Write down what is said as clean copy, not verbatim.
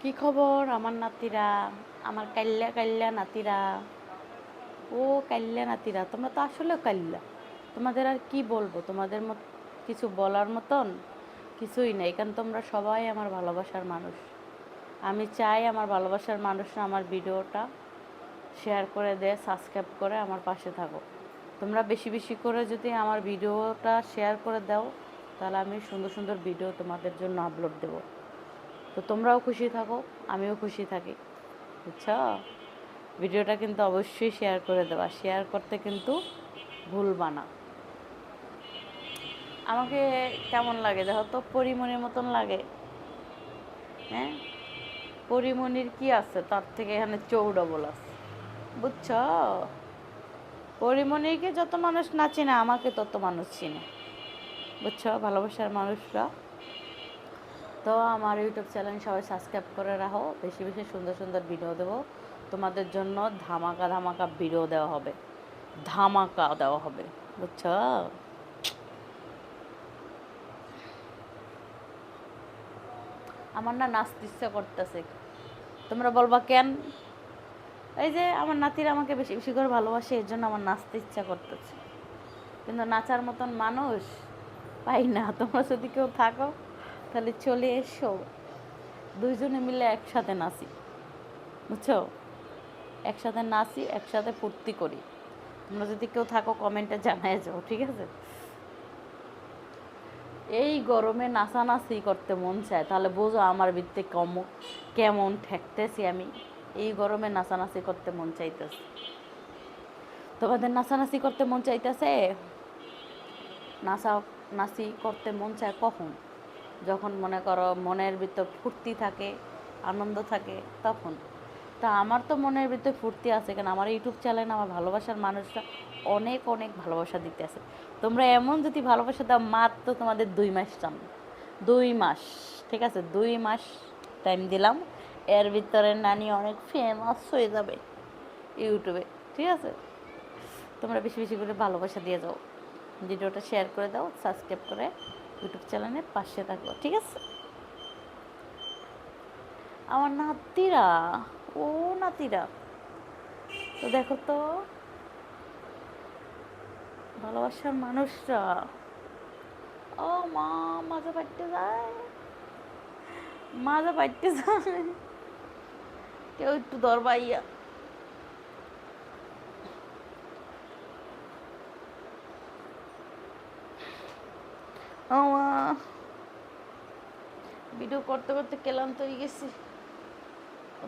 কি খবর আমার নাতিরা, আমার কাল্লা কাল্লা নাতিরা? ও কাল্লা নাতিরা, তোমরা তো আসলে কাল্লা। তোমাদের আর কি বলবো, তোমাদের মত কিছু বলার মতন কিছুই নেই, কারণ তোমরা সবাই আমার ভালোবাসার মানুষ। আমি চাই আমার ভালোবাসার মানুষরা আমার ভিডিওটা শেয়ার করে দেয়, সাবস্ক্রাইব করে আমার পাশে থাকো। তোমরা বেশি বেশি করে যদি আমার ভিডিওটা শেয়ার করে দাও, তাহলে আমি সুন্দর সুন্দর ভিডিও তোমাদের জন্য আপলোড দেবো। তো তোমরাও খুশি থাকো, আমিও খুশি থাকি, বুঝছো? ভিডিওটা কিন্তু অবশ্যই শেয়ার করে দেওয়া, শেয়ার করতে কিন্তু ভুলবা না। আমাকে কেমন লাগে দেখো তো, পরিমণির মতন লাগে। হ্যাঁ, পরিমণির কি আছে তার থেকে এখানে চৌডবল আছে, বুঝছো? পরিমণিকে যত মানুষ না চিনে, আমাকে তত মানুষ চিনে, বুঝছো ভালোবাসার মানুষরা। তো আমার ইউটিউব চ্যানেল সবাই সাবস্ক্রাইব করে রাখো, বেশি বেশি সুন্দর সুন্দর ভিডিও দেবো তোমাদের জন্য। ধামাকা ধামাকা ভিডিও দেওয়া হবে, ধামাকা দেওয়া হবে, বুঝছো? আমার না নাচতে ইচ্ছা করতেছে। তোমরা বলবা কেন? এই যে আমার নাতিরা আমাকে বেশি বেশি করে ভালোবাসে, এর জন্য আমার নাচতে ইচ্ছা করতেছে, কিন্তু নাচার মতন মানুষ পাই না। তোমরা যদি কেউ থাকো তাহলে চলে এসো, দুইজনে মিলে একসাথে নাচি, বুঝছো? একসাথে নাচি, একসাথে ফুর্তি করি। তোমরা যদি কেউ থাকো কমেন্টে জানায় যাও, ঠিক আছে? এই গরমে নাচানাচি করতে মন চায়, তাহলে বোঝো আমার ভিত্তি কেমন ঠেকতেছি আমি। এই গরমে নাচানাচি করতে মন চাইতেছে। তোমাদের নাচানাচি করতে মন চাইতেছে? নাচা নাচি করতে মন চায় কখন? যখন মনে করো মনের ভিতর ফুর্তি থাকে, আনন্দ থাকে, তখন। তা আমার তো মনের ভিতরে ফুর্তি আছে, কেন আমার ইউটিউব চ্যানেলে আমার ভালোবাসার মানুষরা অনেক অনেক ভালোবাসা দিতে আছে। তোমরা এমন যদি ভালোবাসা দাও, মাত্র তোমাদের 2 মাস টাইম, 2 মাস, ঠিক আছে? 2 মাস টাইম দিলাম, এর ভিতরে নানি অনেক ফেমাস হয়ে যাবে ইউটিউবে, ঠিক আছে? তোমরা বেশি বেশি করে ভালোবাসা দিয়ে যাও, ভিডিওটা শেয়ার করে দাও, সাবস্ক্রাইব করে ইউটিউব চ্যানেলের পাশে থাকো, ঠিক আছে? আমার নাতিরা, ও নাতিরা, তো দেখো তো ভালোবাসার মানুষরা। ও মা, মাজা পাইতে যায়, মাজা পাইতে যায়, কেউ একটু দরবাইয়া। ও মা, ভিডিও করতে করতে ক্লান্ত হয়ে গেছি।